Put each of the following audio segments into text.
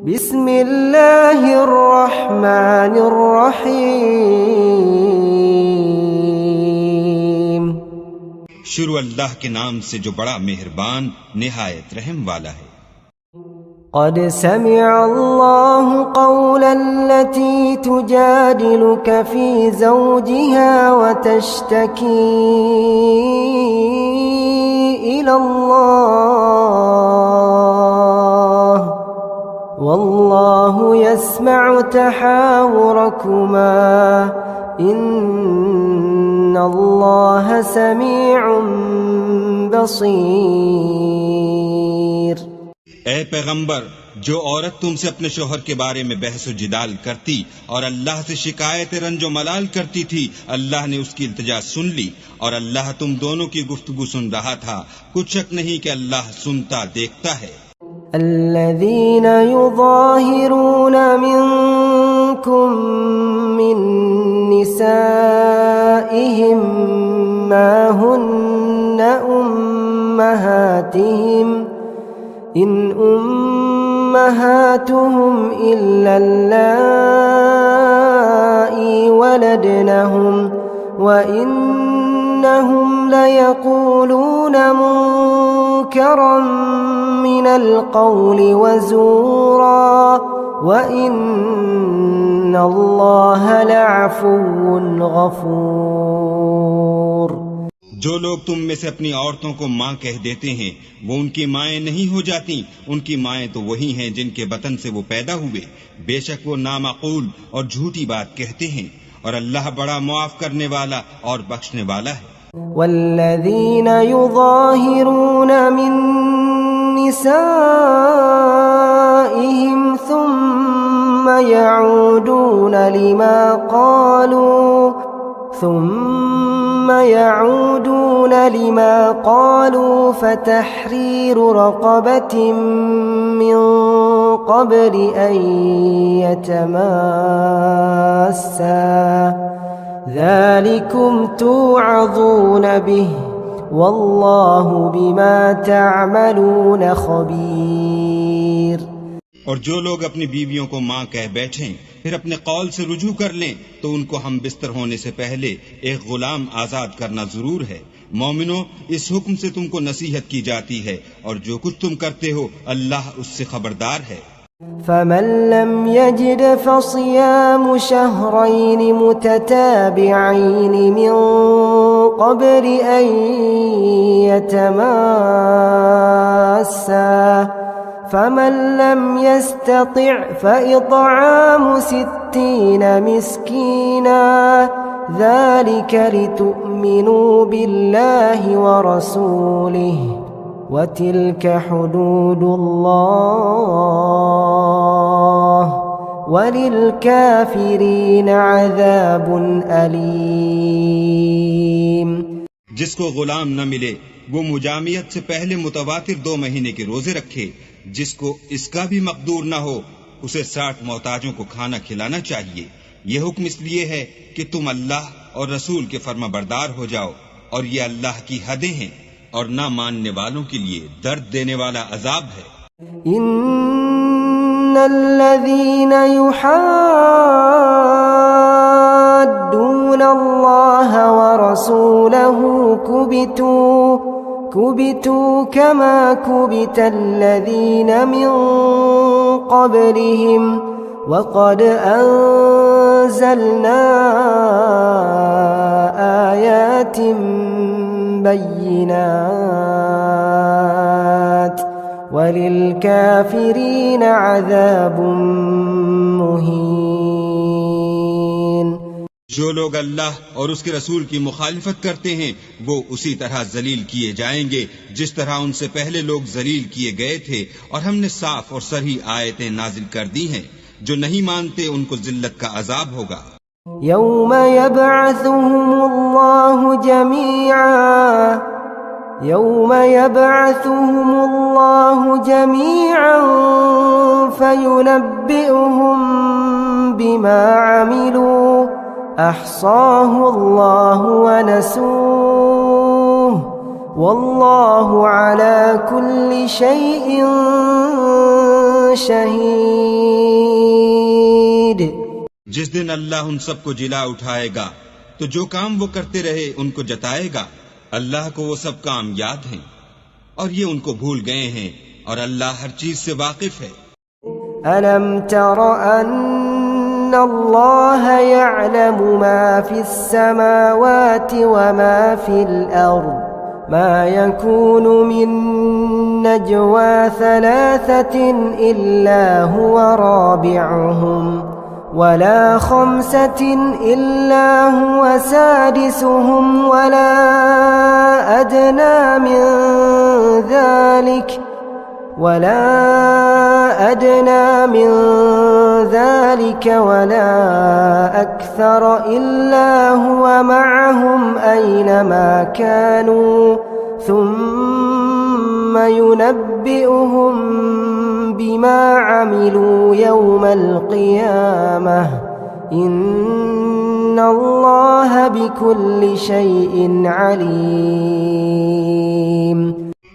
बिस्मिल्लाहिर्रहमानिर्रहीम। शुरू अल्लाह के नाम से जो बड़ा मेहरबान निहायत रहम वाला है। क़द समिअल्लाहु क़ौलल्लती तुजादिलुक फ़ी ज़ौजिहा व तश्तकी इलल्लाह वल्लाहु यस्मअु तहावुरकुमा इन्नल्लाह समीउन बसीर। ए पैगंबर, जो औरत तुमसे अपने शोहर के बारे में बहस व जिदाल करती और अल्लाह से शिकायत रंजो मलाल करती थी, अल्लाह ने उसकी इल्तिजा सुन ली और अल्लाह तुम दोनों की गुफ्तगू सुन रहा था। कुछ शक नहीं कि अल्लाह सुनता देखता है। الذين يظاهرون منكم من نسائهم ما هن أمهاتهم إن أمهاتهم إلا اللائي ولدنهم وإنهم ليقولون منكرا من القول وزورا وإن الله لعفو غफूर। जो लोग तुम में से अपनी औरतों को माँ कह देते हैं, वो उनकी माएँ नहीं हो जाती। उनकी माएँ तो वही हैं जिनके बतन से वो पैदा हुए। बेशक वो नामाकूल और झूठी बात कहते हैं और अल्लाह बड़ा मुआफ करने वाला और बख्शने वाला है। वल्लज़ीन युज़ाहिरून मिन निसाइहिम थुम्मा यऊदून लिमा क़ालू फ़तहरीरु रक़बतिन मिन क़ब्लि अन यतमास्सा ज़ालिकुम तुअज़ून बिहि वल्लाहु बिमा तअमलून ख़बीर। और जो लोग अपनी बीवियों को माँ कह बैठें, फिर अपने कौल से रुजू कर लें, तो उनको हम बिस्तर होने से पहले एक गुलाम आजाद करना जरूर है। मोमिनो, इस हुक्म से तुमको नसीहत की जाती है और जो कुछ तुम करते हो अल्लाह उससे खबरदार है। फमन लम यजिद फसियामु शहरैन मुतताबिዐैन मिन क़ब्लि अन यतमास्सा फमन लम यस्ततिअ फ़इत्आमु 60 मिस्कीना ज़ालिक लितुअ्मिनू बिल्लाहि व रसूलिहि वतिल्क हुदूदुल्लाह वलिलकाफिरीन अज़ाबुन अलीम। जिसको गुलाम न मिले वो मुजामियत से पहले मुतवातिर 2 महीने के रोजे रखे। जिसको इसका भी मकदूर न हो उसे 60 मोहताजों को खाना खिलाना चाहिए। ये हुक्म इसलिए है कि तुम अल्लाह और रसूल के फर्माबरदार हो जाओ, और ये अल्लाह की हदें हैं और ना मानने वालों के लिए दर्द देने वाला अजाब है। इन्नल्लज़ीन युहाद्दून अल्लाह व रसूलहु कुबितू कमा कुबितल्लज़ीन मिन क़ब्लिहिम वक़द अंज़लना आयातिन बय्यिनात वलिलकाफिरीन अज़ाबुन मुहीन। जो लोग अल्लाह और उसके रसूल की मुखालिफत करते हैं वो उसी तरह जलील किए जाएंगे जिस तरह उनसे पहले लोग जलील किए गए थे, और हमने साफ और सरही आयतें नाजिल कर दी हैं। जो नहीं मानते उनको जिल्लत का अजाब होगा। यौम यबअथुहुमुल्लाहु जमीअन फयुनब्बिउहुम बिमा अमिलू अहसाहु अल्लाहु व नसूह वल्लाहु अला कुल्लि शैइन शहीद। जिस दिन अल्लाह उन सबको जिला उठाएगा तो जो काम वो करते रहे उनको जताएगा। अल्लाह को वो सब काम याद हैं और ये उनको भूल गए हैं और अल्लाह हर चीज से वाकिफ है। अलम तर अन्नल्लाह यअलमु मा फिस समावाति व मा फिल अर्द मा यकूनु मिन नजवा थलाथतिन इल्ला हुवा राबिउहुम वला खम्सतिन इल्ला हुवा सादिसुहुम वला अदना मिन ذلك ولا أكثر إلا هو معهم أينما كانوا ثم ينبئهم بما عملوا يوم القيامة إن الله بكل شيء عليم।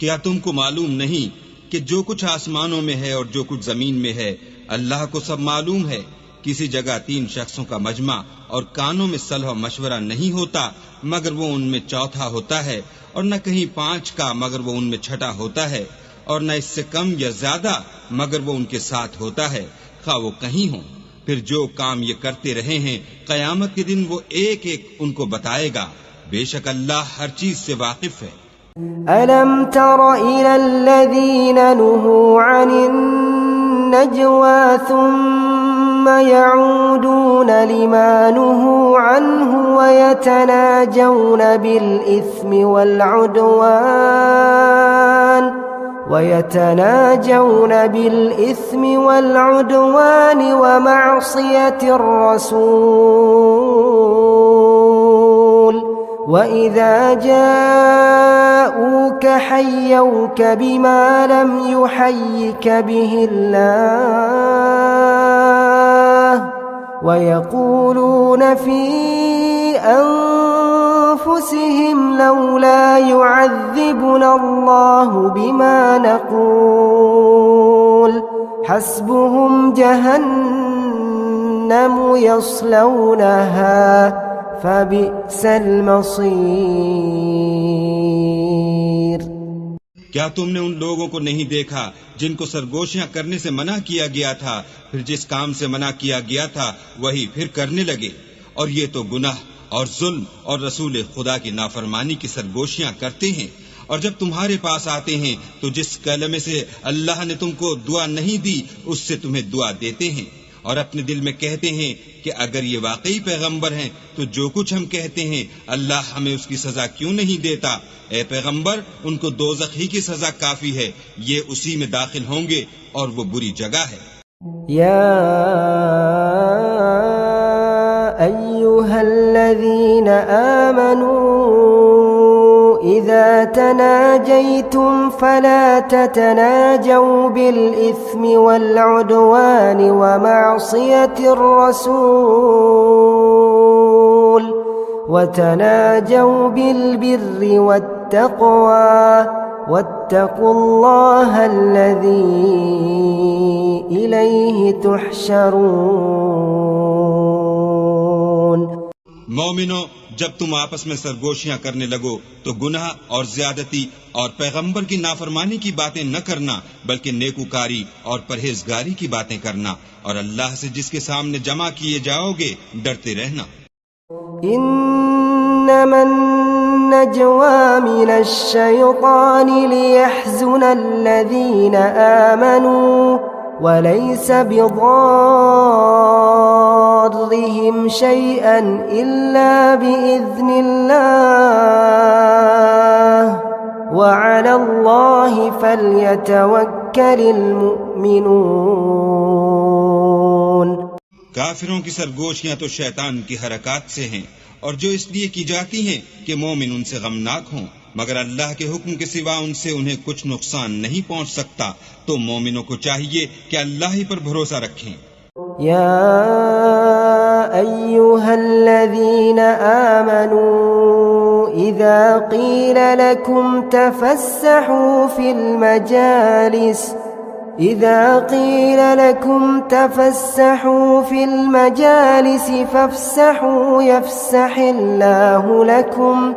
क्या तुमको मालूम नहीं कि जो कुछ आसमानों में है और जो कुछ जमीन में है अल्लाह को सब मालूम है। किसी जगह 3 शख्सों का मजमा और कानों में सलह मशवरा नहीं होता मगर वो उनमें चौथा होता है, और न कहीं 5 का मगर वो उनमें छठा होता है, और न इससे कम या ज्यादा मगर वो उनके साथ होता है, खा वो कहीं हो। फिर जो काम ये करते रहे हैं कयामत के दिन वो एक एक उनको बताएगा। बेशक अल्लाह हर चीज से वाकिफ है। अलम तर इलल्लज़ीन नुहू अनिन नजवा थुम्मा यऊदून लिमा नुहू अन्हु वयतनाजौन बिल इस्मि वल उद्वान वमअसियतिर रसूल वइज़ा जाऊक हय्यौक बिमा लम युहय्यिक बिहिल्लाह वयक़ूलून फ़ी अन्फुसिहिम लौला युअज़्ज़िबुना अल्लाहु बिमा नक़ूल हस्बुहुम जहन्नम यस्लौनहा फबिअसल मसीर। क्या तुमने उन लोगों को नहीं देखा जिनको सरगोशियां करने से मना किया गया था, फिर जिस काम से मना किया गया था वही फिर करने लगे, और ये तो गुनाह और जुल्म और रसूल खुदा की नाफरमानी की सरगोशियां करते हैं। और जब तुम्हारे पास आते हैं तो जिस कलमे से अल्लाह ने तुमको दुआ नहीं दी उससे तुम्हें दुआ देते हैं, और अपने दिल में कहते हैं कि अगर ये वाकई पैगंबर हैं तो जो कुछ हम कहते हैं अल्लाह हमें उसकी सजा क्यों नहीं देता। ए पैगंबर, उनको दोज़ख ही की सजा काफी है, ये उसी में दाखिल होंगे और वो बुरी जगह है। या अय्युहल्लज़ीन आमनू इज़ा तनाजयतुम फला ततनाजौ बिल इस्मि वल उद्वान व मअसियतिर रसूल वतनाजौ बिल बिर्रि वत्तक़वा वत्तक़ुल्लाह अल्लज़ी इलैहि तुहशरून। मोमिनो, जब तुम आपस में सरगोशियां करने लगो तो गुनाह और ज्यादती और पैगंबर की नाफरमानी की बातें न करना, बल्कि नेकूकारी और परहेजगारी की बातें करना, और अल्लाह से जिसके सामने जमा किए जाओगे डरते रहना। इन्नमन नजवा मिनश शैतानि लियहज़ुनल्लज़ीना आमनू वलैस बिदार्रिहिम शैअन इल्ला बिइज़्निल्लाह वअलल्लाहि फल्यतवक्कलिल मुअ्मिनून। काफिरों की सरगोशियां तो शैतान की हरकत से हैं, और जो इसलिए की जाती हैं कि मोमिन उनसे गमनाक हों, मगर अल्लाह के हुक्म के सिवा उनसे उन्हें कुछ नुकसान नहीं पहुंच सकता। तो मोमिनों को चाहिए कि अल्लाह ही पर भरोसा रखें। या अय्युहल्लज़ीना आमनू إذا قيل لكم تفسحوا في المجالس فافسحوا يفسح الله لكم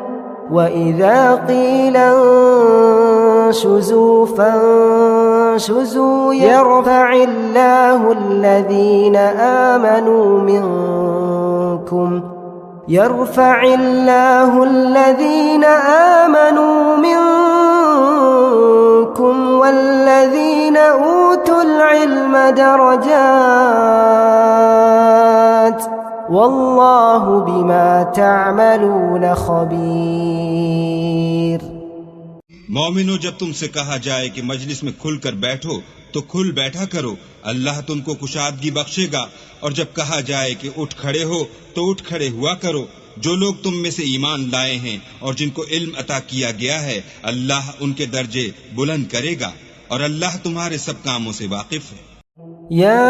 وإذا قيل انشزوا فانشزوا يرفع الله الذين آمنوا منكم والذين أوتوا العلم درجات والله بما تعملون خبير। मोमिनो, जब तुमसे कहा जाए कि मजलिस में खुलकर बैठो तो खुल बैठा करो, अल्लाह तुमको कुशादगी बख्शेगा। और जब कहा जाए कि उठ खड़े हो तो उठ खड़े हुआ करो। जो लोग तुम में से ईमान लाए हैं और जिनको इल्म अता किया गया है, अल्लाह उनके दर्जे बुलंद करेगा और अल्लाह तुम्हारे सब कामों से वाकिफ है। या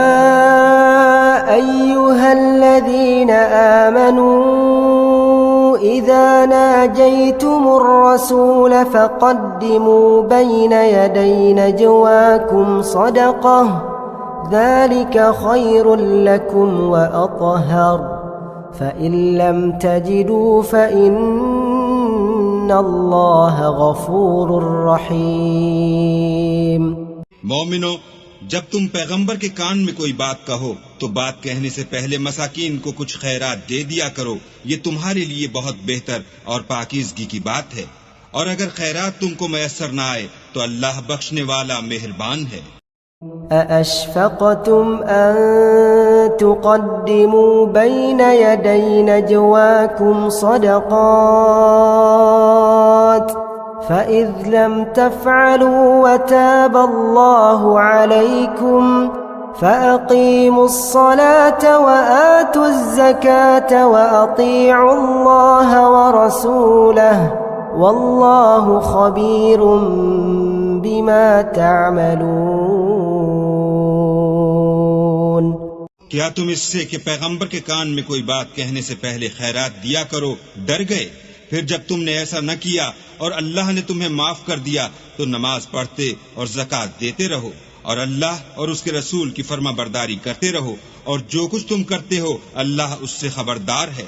अय्युहल्लज़ीना आमनू इज़ा नाजयतुमुर रसूल फ़क़द्दिमू बैन यदै नजवाकुम सदक़ह ज़ालिका खैरुल लकुम व अत्हर फ़इन लम तजिदू फ़इन्नल्लाह गफ़ूरुर रहीम। मोमिनो, जब तुम पैगंबर के कान में कोई बात कहो तो बात कहने से पहले मसाकीन को कुछ खैरात दे दिया करो। ये तुम्हारे लिए बहुत बेहतर और पाकीज़गी की बात है। और अगर खैरात तुमको मयस्सर न आए तो अल्लाह बख्शने वाला मेहरबान है। अअशफ़क़तुम अन तुक़द्दिमू बैन यदै नजवाकुम सदक़ात फ़इज़ लम तफ़अलू वताब अल्लाहु अलैकुम फ़अक़ीमुस्सलात वआतुज़्ज़कात वअतीअुल्लाह वरसूलह वल्लाहु ख़बीरुम बिमा तअमलून। क्या तुम इससे कि पैगंबर के कान में कोई बात कहने से पहले खैरात दिया करो डर गए? फिर जब तुमने ऐसा न किया और अल्लाह ने तुम्हें माफ कर दिया तो नमाज पढ़ते और ज़कात देते रहो और अल्लाह और उसके रसूल की फर्मा बरदारी करते रहो और जो कुछ तुम करते हो अल्लाह उससे खबरदार है।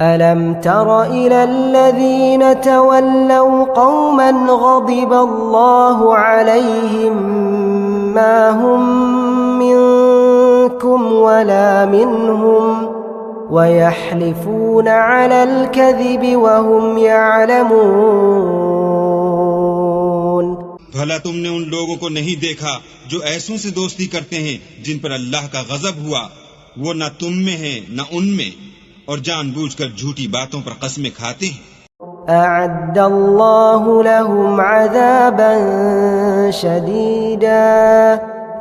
अलम तर इलल्लज़ीन तवल्लव कौमन ग़ज़िबल्लाहु अलैहिम मा हुम मिनकुम वला मिनहुम वयहलिफून अलल कज़िबि वहुम यअलमून। भला तुमने उन लोगों को नहीं देखा जो ऐसों से दोस्ती करते हैं जिन पर अल्लाह का गजब हुआ? वो न तुम में है न उनमें और जानबूझकर झूठी बातों पर कसमें खाते हैं। अअद्दल्लाहु लहुम अज़ाबन शदीदा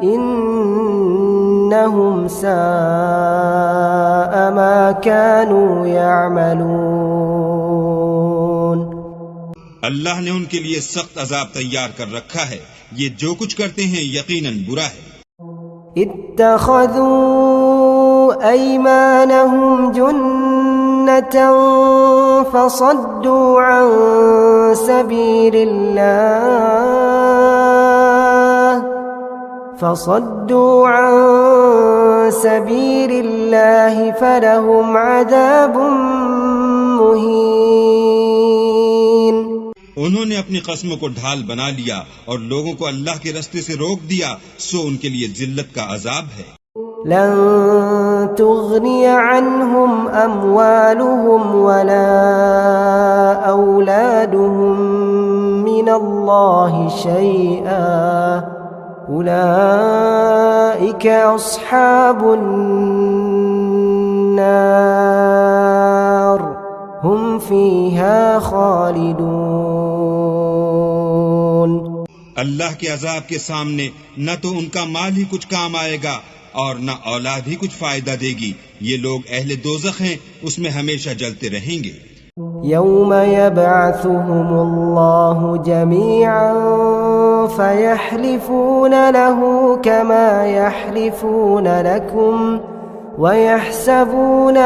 इन्नहुम साअ मा कानू यअमलून। अल्लाह ने उनके लिए सख्त अजाब तैयार कर रखा है। ये जो कुछ करते हैं यकीनन बुरा है। इत्तखज़ू अयमानहुम जुन्नतन फसद्दू अन सबीलिल्लाहि फलहुम अज़ाबुम मुहीन। उन्होंने अपनी कस्मों को ढाल बना लिया और लोगों को अल्लाह के रास्ते से रोक दिया, सो उनके लिए जिल्लत का अजाब है। लन तुग़निय अन्हुम अम्वालुहुम वला औलादुहुम मिनल्लाहि शैआ उलाइका अस्हाबुन नार हुम फीहा खालिदून। अल्लाह के अजाब के सामने न तो उनका माल ही कुछ काम आएगा और न औलाद ही कुछ फायदा देगी। ये लोग अहले दोज़ख हैं, उसमें हमेशा जलते रहेंगे। यौम यबअथुहुमुल्लाहु जमीअन फयहलिफून लहू कमा यहलिफून लकुम वयहसबून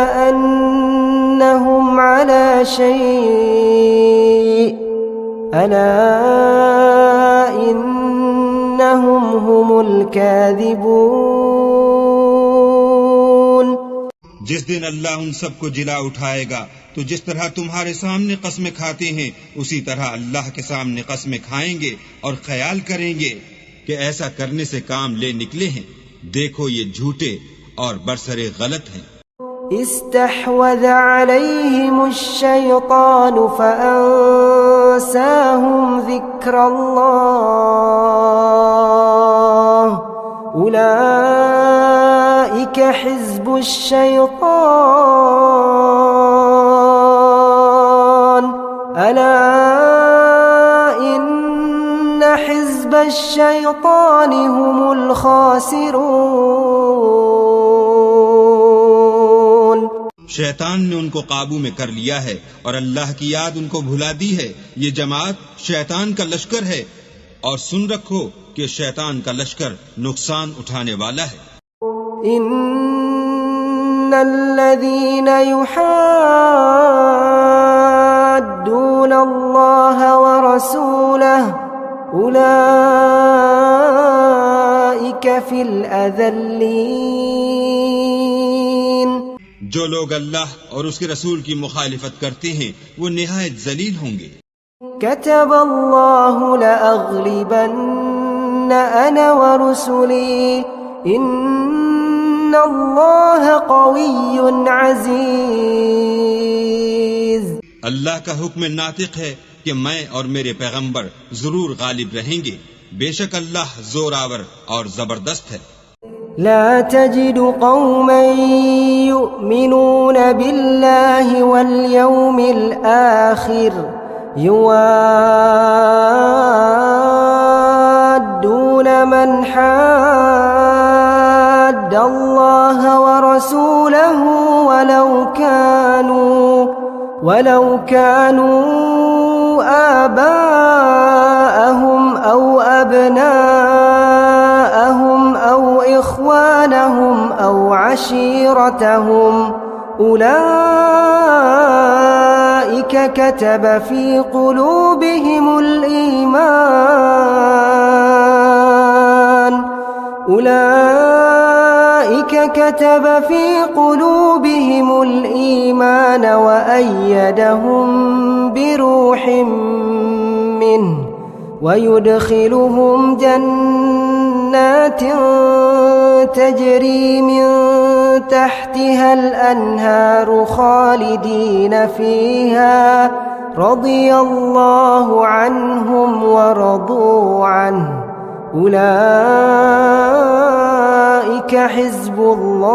إنهم على شيء ألا إنهم هم الكاذبون। जिस दिन अल्लाह उन सबको जिला उठाएगा तो जिस तरह तुम्हारे सामने कस्में खाते हैं उसी तरह अल्लाह के सामने कस्में खाएंगे और ख्याल करेंगे कि ऐसा करने से काम ले निकले हैं। देखो ये झूठे और बरसरे गलत हैं। इस्तहवज़ अलैहिमुश्शैतान फ़अंसाहुम ज़िक्रल्लाह उलाइका हिज़्बुश्शैतान अला इन्न हिज़्बश्शैतान हुमुल खासिरून। शैतान ने उनको काबू में कर लिया है और अल्लाह की याद उनको भुला दी है। ये जमात शैतान का लश्कर है और सुन रखो कि शैतान का लश्कर नुकसान उठाने वाला है। इन्नल्लज़ीना युहाद्दून अल्लाह व रसूलहु उलाइका फिल अज़ल्लीन। जो लोग अल्लाह और उसके रसूल की मुखालिफत करते हैं वो निहायत जलील होंगे। कतबल्लाहु लअग़लिबन्न अना व रुसुली इन्नल्लाह क़विय्युन अज़ीज़। अल्लाह का हुक्म नातिक है कि मैं और मेरे पैगंबर जरूर गालिब रहेंगे। बेशक अल्लाह जोरावर और जबरदस्त है। ला तजिदु कौमन युमिनून बिल्लाहि वल यौमिल आखिर युवाद्दून मन हाद्दल्लाह व रसूलहु वलौ कानू आबाअहुम औ अबनाअहुम औ इख्वानहुम औ अशीरतहुम उलाइका कतब फी क़ुलूबिहिमुल ईमान उलाइका कतब फी क़ुलूबिहिमुल ईमान व अय्यदहुम बिरूहिम मिन्हु वयुदखिलुहुम जन्नातिन तजरी मिन तहतिहल अन्हारु खालिदीन फीहा रदियल्लाहु अन्हुम व रदू अन्हु उलाइका हिज़्बुल्लाह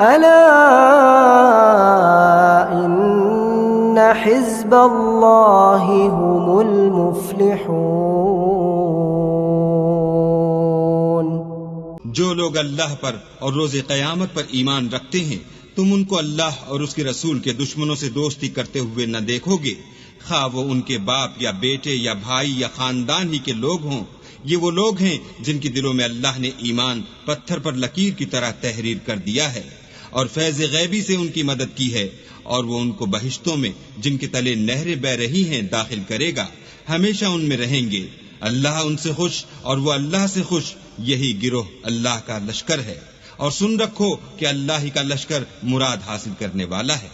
अला इन्न हिज़्बल्लाहि हुमुल मुफ्लिहून। जो लोग अल्लाह पर और रोज़े क़यामत पर ईमान रखते हैं तुम उनको अल्लाह और उसके रसूल के दुश्मनों से दोस्ती करते हुए न देखोगे, खा वो उनके बाप या बेटे या भाई या खानदान ही के लोग हों। ये वो लोग हैं जिनके दिलों में अल्लाह ने ईमान पत्थर पर लकीर की तरह तहरीर कर दिया है और फैज़ गैबी से उनकी मदद की है और वो उनको बहिश्तों में जिनके तले नहरें बह रही हैं दाखिल करेगा, हमेशा उनमें रहेंगे। अल्लाह उनसे खुश और वो अल्लाह से खुश। यही गिरोह अल्लाह का लश्कर है और सुन रखो कि अल्लाह ही का लश्कर मुराद हासिल करने वाला है।